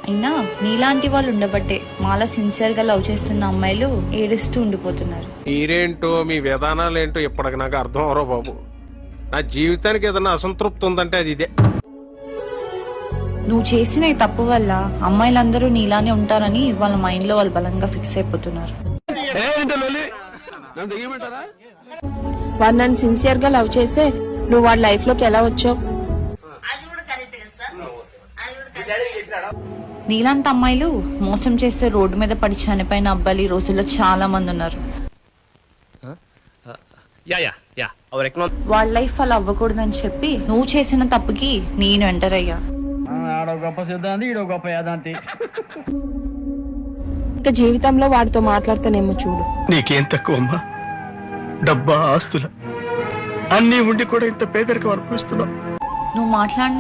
అయినా నీలాంటి వాళ్ళు ఉండబట్టే మాలా సిన్సియర్ గా లవ్ చేస్తున్న అమ్మాయిలు ఏడుస్తూ ఉండిపోతున్నారు. మీరేంటో మీ విధానాలు ఏంటో ఇప్పటికి నాకు అర్థం అవరో బాబు. నా జీవితానికి ఏదైనా అసంతృప్తి ఉందంటే అది ఇదే. నువ్వు చేసిన ఈ తప్పు వల్ల అమ్మాయిలందరూ నీలానే ఉంటారని వాళ్ళ మైండ్ లో వాళ్ళు బలంగా ఫిక్స్ అయిపోతున్నారు. వాడు నన్ను సిన్సియర్ గా లవ్ చేస్తే నువ్వు వాడి లైఫ్ లోకి ఎలా వచ్చావు? నీలాంటి అమ్మాయిలు మోసం చేస్తే రోడ్డు మీద పడి చనిపోయిన అబ్బాయిలు ఈ రోజుల్లో చాలా మంది ఉన్నారు. వాళ్ళ లైఫ్ అలా అవ్వకూడదని చెప్పి నువ్వు చేసిన తప్పుకి నేను ఎంటర్ అయ్యా. ఇంకా జీవితంలో వాడితో మాట్లాడుతానేమో చూడు. నీకేం తక్కువ అమ్మా? డబ్బా, ఆస్తుల అన్నీ ఉండి కూడా ఇంత పేదరికం అనుభవిస్తున్నావు. నువ్వు మాట్లాడిన